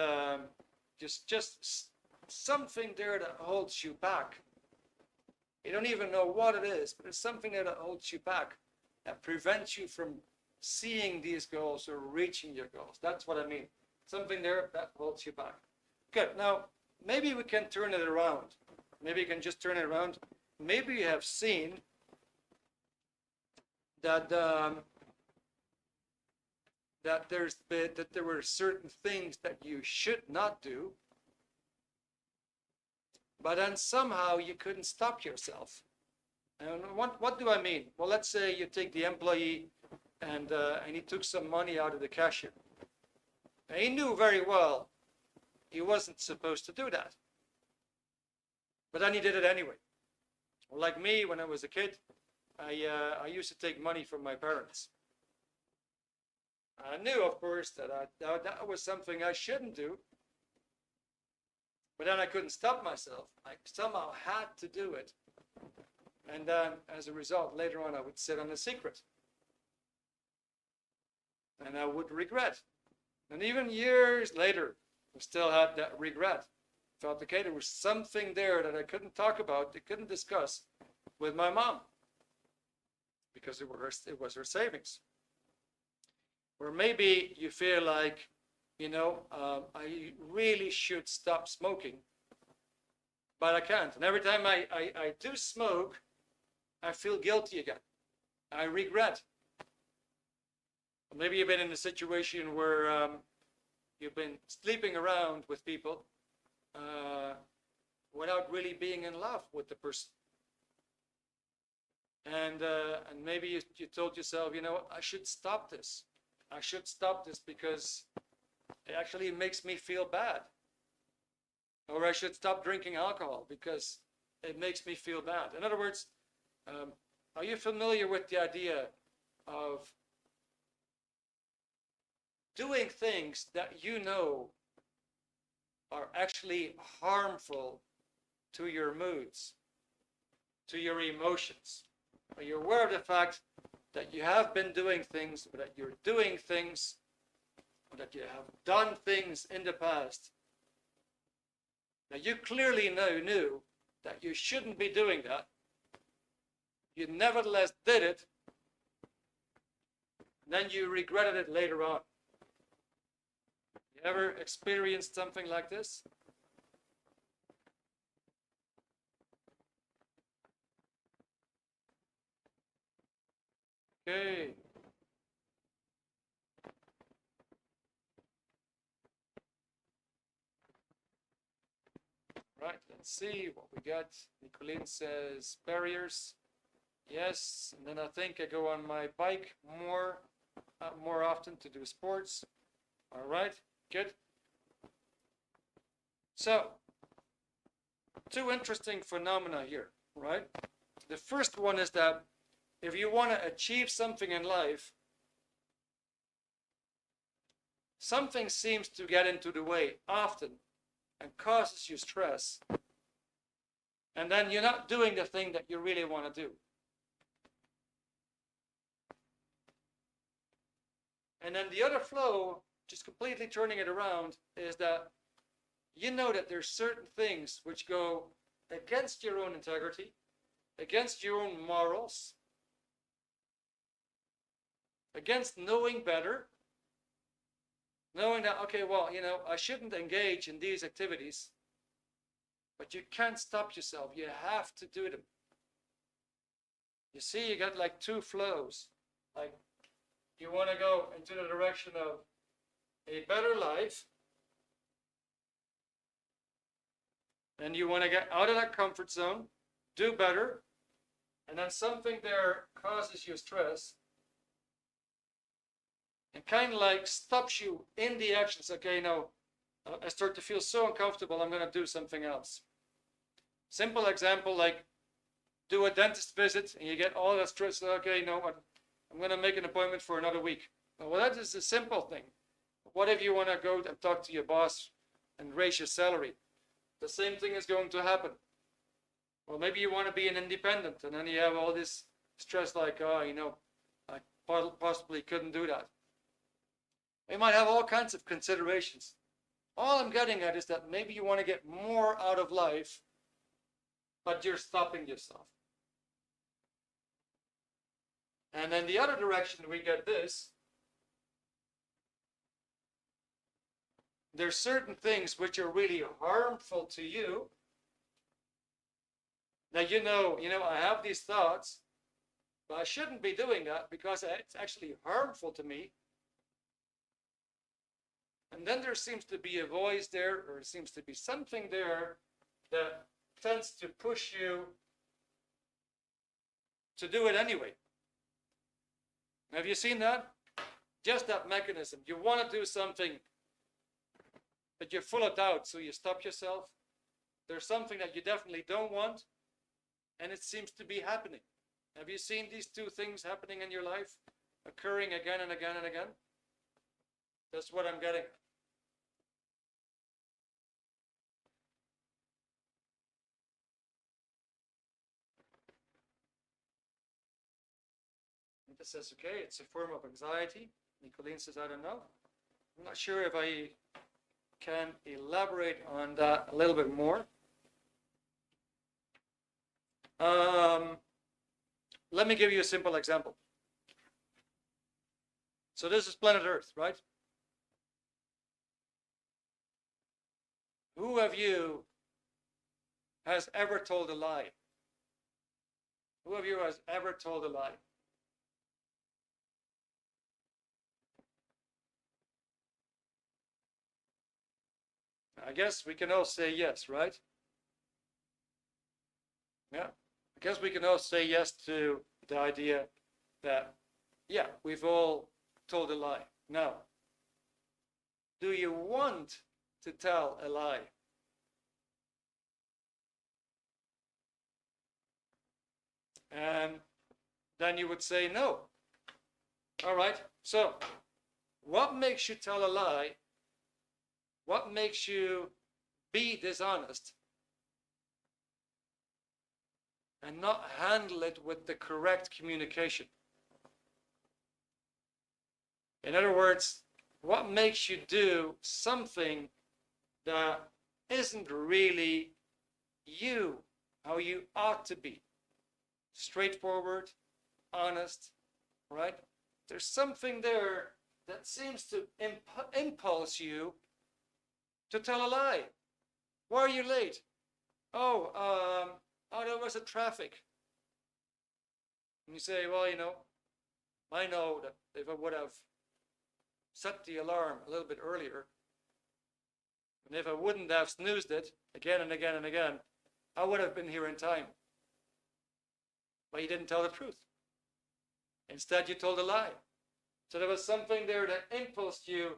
just something there that holds you back. You don't even know what it is, but there's something there that holds you back, that prevents you from seeing these goals or reaching your goals. That's what I mean. Something there that holds you back. Good. Now, maybe we can turn it around. Maybe you can just turn it around. Maybe you have seen that that there were certain things that you should not do, but then somehow you couldn't stop yourself. And what do I mean? Well, let's say you take the employee and he took some money out of the cashier. And he knew very well he wasn't supposed to do that. But then he did it anyway. Like me, when I was a kid, I used to take money from my parents. I knew, of course, that that was something I shouldn't do. But then I couldn't stop myself. I somehow had to do it. And then, as a result, later on, I would sit on a secret. And I would regret. And even years later, I still had that regret. Felt, okay, there was something there that I couldn't talk about, I couldn't discuss with my mom. Because it was her savings. Or maybe you feel like, you know, I really should stop smoking, but I can't. And every time I do smoke, I feel guilty again. I regret. Maybe you've been in a situation where you've been sleeping around with people without really being in love with the person. And maybe you told yourself, you know, I should stop this. I should stop this because it actually makes me feel bad. Or I should stop drinking alcohol because it makes me feel bad. In other words, are you familiar with the idea of doing things that you know are actually harmful to your moods, to your emotions? Are you aware of the fact that you have been doing things, or that you're doing things, or that you have done things in the past that you clearly knew that you shouldn't be doing that? You nevertheless did it, and then you regretted it later on. You ever experienced something like this? Okay. Right, let's see what we got. Nicolene says barriers. Yes, and then I think I go on my bike more often to do sports. All right, good. So, two interesting phenomena here, right? The first one is that if you want to achieve something in life, something seems to get into the way often and causes you stress. And then you're not doing the thing that you really want to do. And then the other flow, just completely turning it around, is that you know that there's certain things which go against your own integrity, against your own morals, against knowing better, knowing that, okay, well, I shouldn't engage in these activities, but you can't stop yourself. You have to do them. You see, you got like two flows. Like, you want to go into the direction of a better life, and you want to get out of that comfort zone, do better, and then something there causes you stress and kind of like stops you in the actions. Okay, no, I start to feel so uncomfortable, I'm going to do something else. Simple example, like do a dentist visit and you get all that stress. Okay, no, I'm going to make an appointment for another week. Well, that is a simple thing. What if you want to go and talk to your boss and raise your salary? The same thing is going to happen. Well, maybe you want to be an independent, and then you have all this stress like, oh, I possibly couldn't do that. You might have all kinds of considerations. All I'm getting at is that maybe you want to get more out of life, but you're stopping yourself. And then the other direction, we get this. There's certain things which are really harmful to you. Now, I have these thoughts, but I shouldn't be doing that because it's actually harmful to me. And then there seems to be a voice there, or seems to be something there that tends to push you to do it anyway. Have you seen that? Just that mechanism. You want to do something, but you're full of doubt, so you stop yourself. There's something that you definitely don't want, and it seems to be happening. Have you seen these two things happening in your life, occurring again and again and again? That's what I'm getting. This says, okay, it's a form of anxiety. Nicolene says, I don't know. I'm not sure if I can elaborate on that a little bit more. Let me give you a simple example. So this is planet Earth, right? Who of you has ever told a lie? Who of you has ever told a lie? I guess we can all say yes, right? Yeah. I guess we can all say yes to the idea that, yeah, we've all told a lie. Now, do you want to tell a lie? And then you would say no. All right, so what makes you tell a lie? What makes you be dishonest and not handle it with the correct communication? In other words, what makes you do something that isn't really you, how you ought to be? Straightforward, honest, right? There's something there that seems to impulse you to tell a lie. Why are you late? Oh, there was a traffic. And you say, well, I know that if I would have set the alarm a little bit earlier, and if I wouldn't have snoozed it again and again and again, I would have been here in time. but you didn't tell the truth. Instead, you told a lie. So there was something there that impulsed you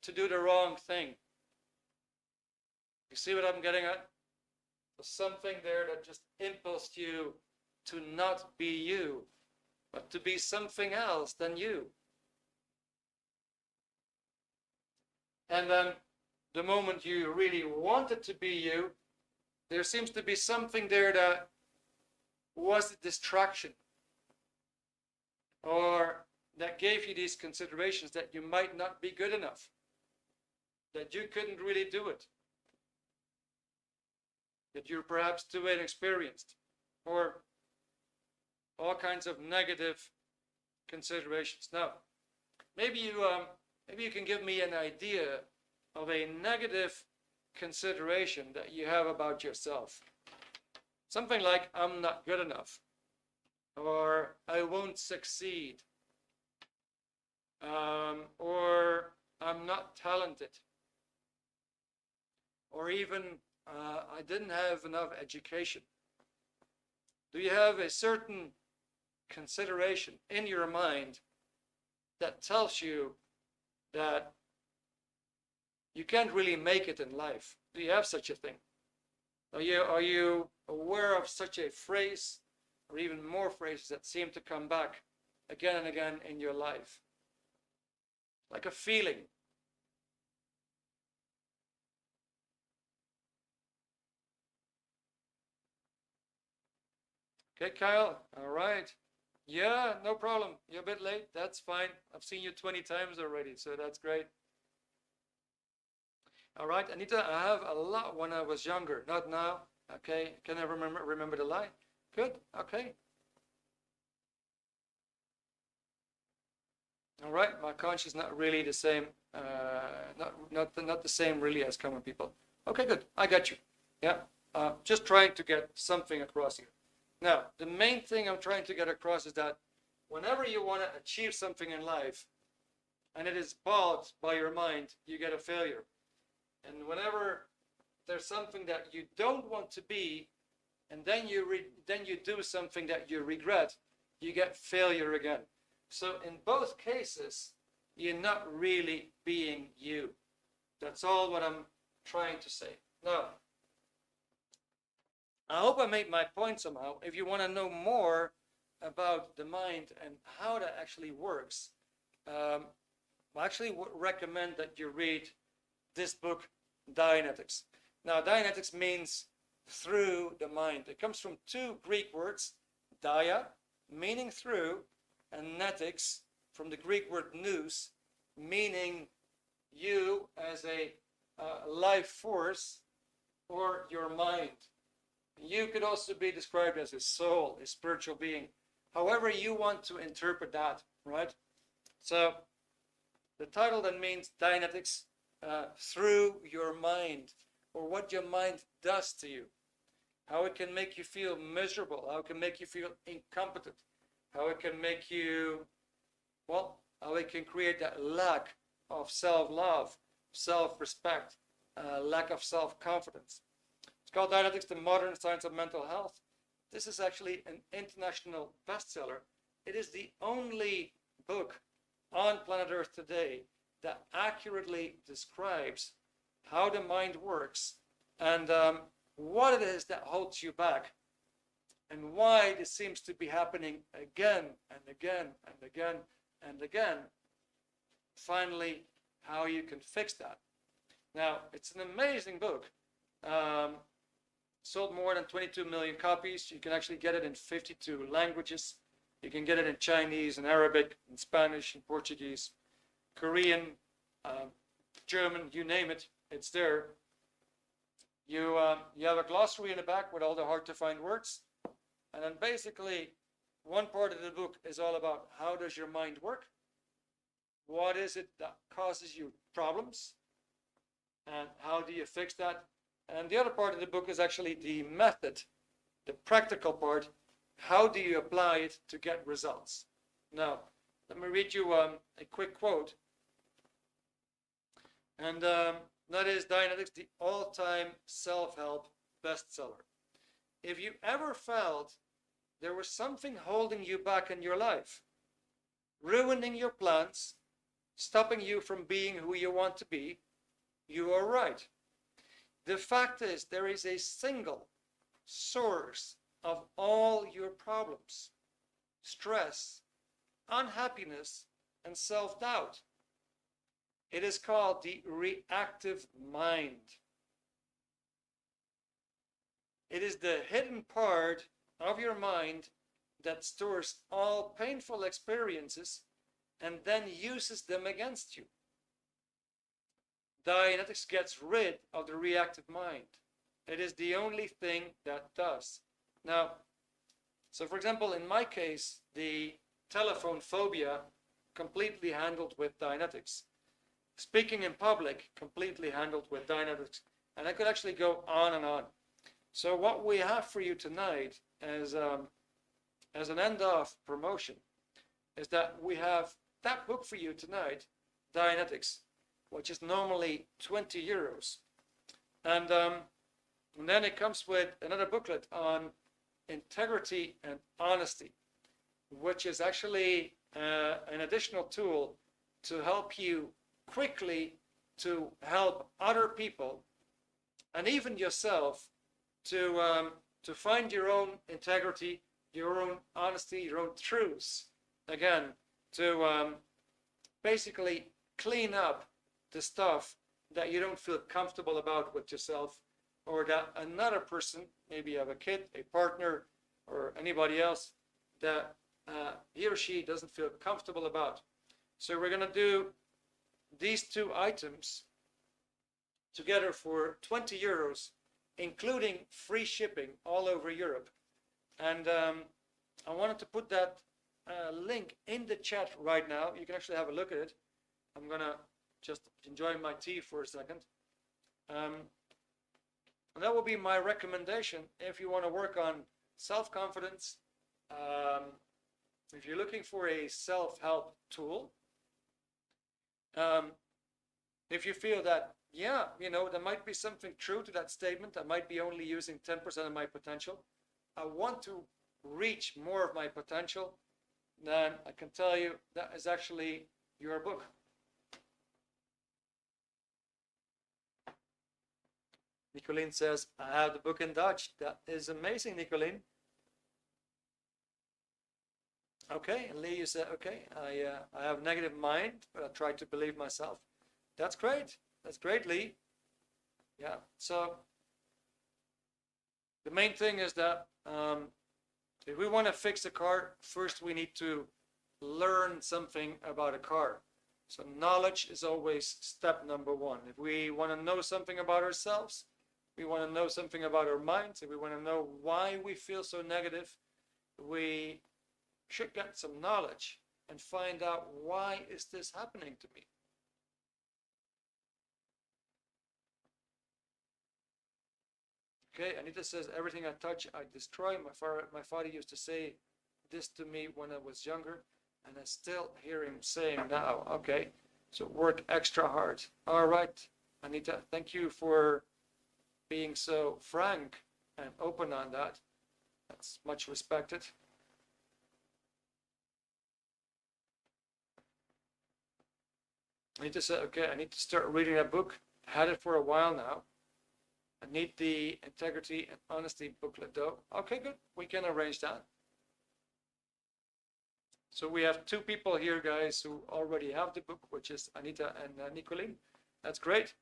to do the wrong thing. You see what I'm getting at? There's something there that just impulsed you to not be you, but to be something else than you. And then the moment you really wanted to be you, there seems to be something there that was a distraction, or that gave you these considerations that you might not be good enough, that you couldn't really do it, that you're perhaps too inexperienced, or all kinds of negative considerations. Now, maybe you can give me an idea of a negative consideration that you have about yourself. Something like, I'm not good enough, or I won't succeed, or I'm not talented, or even I didn't have enough education. Do you have a certain consideration in your mind that tells you that you can't really make it in life? Do you have such a thing? Are you aware of such a phrase, or even more phrases that seem to come back again and again in your life? Like a feeling. Okay, Kyle, all right. Yeah, no problem. You're a bit late. That's fine. I've seen you 20 times already, so that's great. All right, Anita, I have a lot when I was younger, not now. Okay, can I remember the lie? Good, okay. All right, my conscience is not really the same, not the same really as common people. Okay, good, I got you. Yeah, just trying to get something across here. Now, the main thing I'm trying to get across is that whenever you want to achieve something in life, and it is bought by your mind, you get a failure. And whenever there's something that you don't want to be, and then you do something that you regret, you get failure again. So in both cases, you're not really being you. That's all what I'm trying to say. Now, I hope I made my point somehow. If you want to know more about the mind and how that actually works, I actually would recommend that you read this book, Dianetics. Now, Dianetics means through the mind. It comes from two Greek words, dia, meaning through, and netics, from the Greek word nous, meaning you as a life force or your mind. You could also be described as a soul, a spiritual being, however you want to interpret that, right? So the title then means Dianetics, through your mind, or what your mind does to you, how it can make you feel miserable, how it can make you feel incompetent, how it can make you, well, how it can create that lack of self-love, self-respect, lack of self-confidence. It's called Dianetics, the Modern Science of Mental Health. This is actually an international bestseller. It is the only book on planet Earth today that accurately describes how the mind works and what it is that holds you back, and why this seems to be happening again and again and again and again. Finally, how you can fix that. Now, it's an amazing book. Sold more than 22 million copies. You can actually get it in 52 languages. You can get it in Chinese and Arabic and Spanish and Portuguese, Korean, German, you name it, it's there. You have a glossary in the back with all the hard to find words. And then basically, one part of the book is all about how does your mind work? What is it that causes you problems? And how do you fix that? And the other part of the book is actually the method, the practical part. How do you apply it to get results? Now, let me read you a quick quote. And that is Dianetics, the all-time self-help bestseller. If you ever felt there was something holding you back in your life, ruining your plans, stopping you from being who you want to be, you are right. The fact is, there is a single source of all your problems: stress, unhappiness, and self-doubt. It is called the reactive mind. It is the hidden part of your mind that stores all painful experiences and then uses them against you. Dianetics gets rid of the reactive mind. It is the only thing that does. Now, so for example, in my case, the telephone phobia, completely handled with Dianetics. Speaking in public, completely handled with Dianetics. And I could actually go on and on. So what we have for you tonight as an end-off promotion is that we have that book for you tonight, Dianetics, which is normally 20 euros. And then it comes with another booklet on integrity and honesty, which is actually an additional tool to help you quickly to help other people and even yourself to find your own integrity, your own honesty, your own truths. Again, to basically clean up the stuff that you don't feel comfortable about with yourself, or that another person, maybe you have a kid, a partner, or anybody else, that he or she doesn't feel comfortable about. So we're going to do these two items together for 20 euros, including free shipping all over Europe. And I wanted to put that link in the chat right now. You can actually have a look at it. I'm going to just enjoy my tea for a second. And that will be my recommendation if you want to work on self-confidence. If you're looking for a self-help tool, if you feel that, yeah, you know, there might be something true to that statement, I might be only using 10% of my potential, I want to reach more of my potential, then I can tell you that is actually your book. Nicolene says, I have the book in Dutch. That is amazing, Nicolene. Okay, and Lee, you said, okay, I have a negative mind, but I try to believe myself. That's great. That's great, Lee. Yeah, so the main thing is that if we want to fix a car, first we need to learn something about a car. So knowledge is always step number one. If we want to know something about ourselves, we want to know something about our minds, if we want to know why we feel so negative, we should get some knowledge and find out, why is this happening to me? Okay, Anita says, everything I touch, I destroy. My father used to say this to me when I was younger, and I still hear him saying now. Okay, so work extra hard. All right, Anita, thank you for being so frank and open on that. That's much respected. I need to say, okay, I need to start reading that book. I had it for a while now. I need the integrity and honesty booklet though. Okay, good. We can arrange that. So we have two people here, guys, who already have the book, which is Anita and Nicolene. That's great.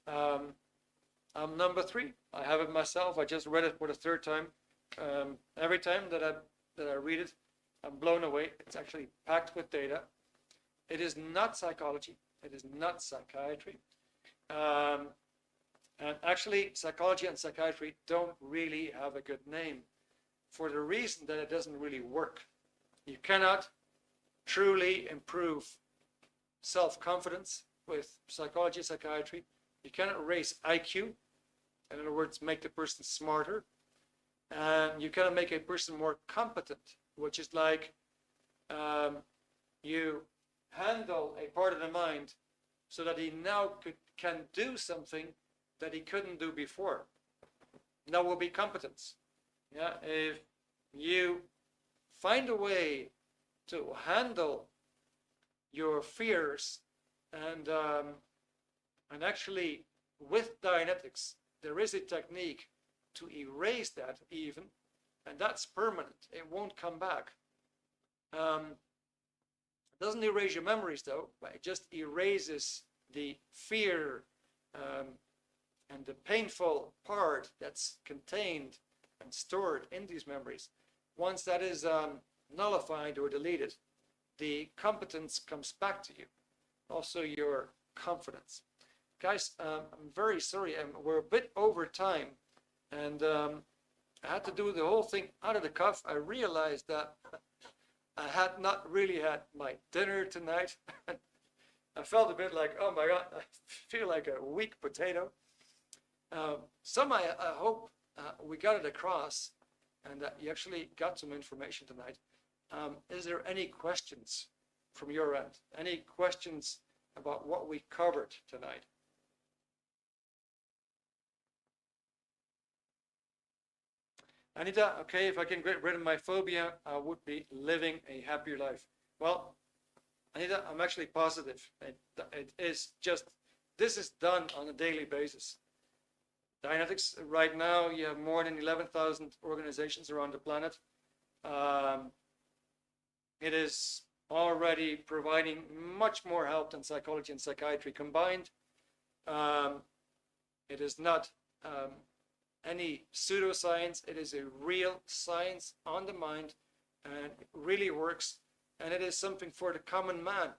I'm number 3. I have it myself. I just read it for the 3rd time. Every time that I read it, I'm blown away. It's actually packed with data. It is not psychology. It is not psychiatry. And actually, psychology and psychiatry don't really have a good name, for the reason that it doesn't really work. You cannot truly improve self-confidence with psychology and psychiatry. You cannot raise IQ, in other words, make the person smarter. And you cannot make a person more competent, which is like you handle a part of the mind so that he now can do something that he couldn't do before. That will be competence. Yeah, if you find a way to handle your fears, and actually with Dianetics there is a technique to erase that even, and that's permanent. It won't come back. It doesn't erase your memories though, but it just erases the fear and the painful part that's contained and stored in these memories. Once that is nullified or deleted, the competence comes back to you. Also your confidence. Guys, I'm very sorry. We're a bit over time, and I had to do the whole thing out of the cuff. I realized that I had not really had my dinner tonight. I felt a bit like, oh my God, I feel like a weak potato. I hope we got it across and that you actually got some information tonight. Is there any questions from your end? Any questions about what we covered tonight? Anita, okay, if I can get rid of my phobia, I would be living a happier life. Well, Anita, I'm actually positive. It is just, this is done on a daily basis. Dianetics, right now, you have more than 11,000 organizations around the planet. It is already providing much more help than psychology and psychiatry combined. It is not any pseudoscience. It is a real science on the mind, and it really works. And it is something for the common man.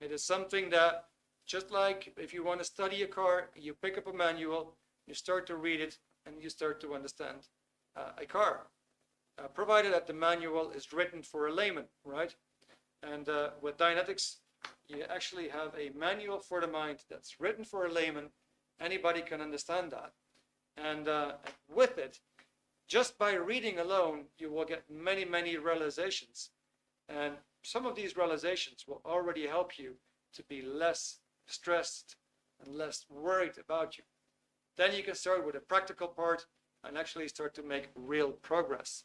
It is something that, just like if you want to study a car, you pick up a manual, you start to read it, and you start to understand a car. Provided that the manual is written for a layman, right? And with Dianetics, you actually have a manual for the mind that's written for a layman. Anybody can understand that. And with it, just by reading alone, you will get many, many realizations. And some of these realizations will already help you to be less stressed and less worried about you. Then you can start with the practical part and actually start to make real progress.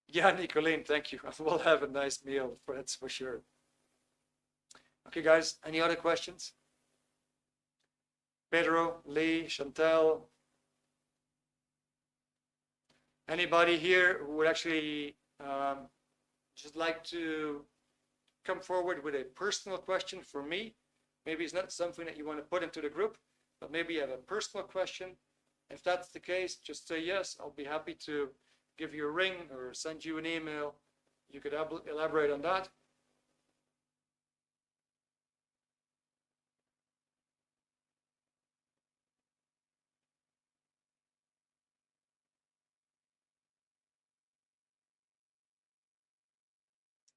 Yeah, Nicolene, thank you. We'll have a nice meal, that's for sure. Okay, guys, any other questions? Pedro, Lee, Chantel. Anybody here who would actually just like to come forward with a personal question for me? Maybe it's not something that you want to put into the group, but maybe you have a personal question. If that's the case, just say yes. I'll be happy to give you a ring or send you an email. You could elaborate on that.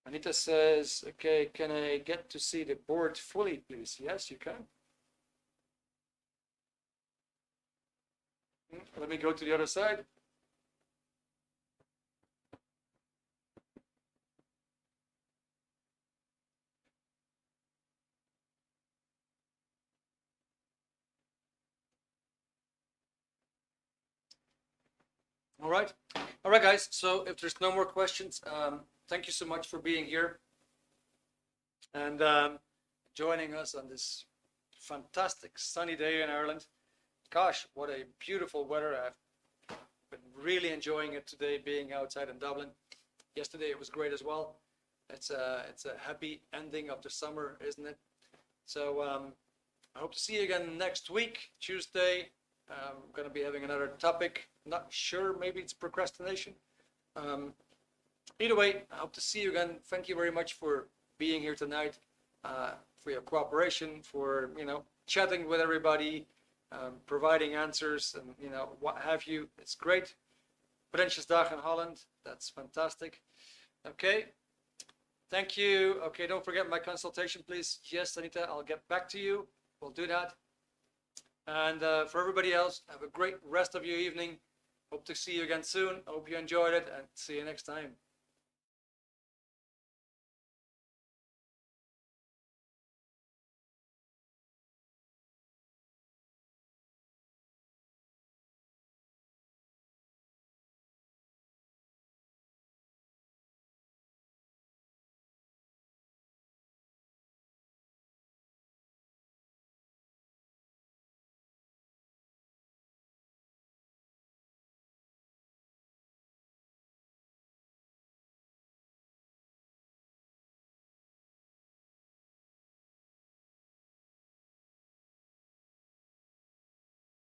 Anita says, okay, can I get to see the board fully, please? Yes, you can. Let me go to the other side. All right, guys. So if there's no more questions, thank you so much for being here and joining us on this fantastic sunny day in Ireland. Gosh, what a beautiful weather. I've been really enjoying it today, being outside in Dublin. Yesterday it was great as well. It's a happy ending of the summer, isn't it? So I hope to see you again next week, Tuesday. I'm going to be having another topic. Not sure, maybe it's procrastination. Either way, I hope to see you again. Thank you very much for being here tonight, for your cooperation, for chatting with everybody, providing answers, and what have you. It's great. Prinsjesdag in Holland. That's fantastic. Okay. Thank you. Okay, don't forget my consultation, please. Yes, Anita, I'll get back to you. We'll do that. And for everybody else, have a great rest of your evening. Hope to see you again soon. I hope you enjoyed it, and see you next time.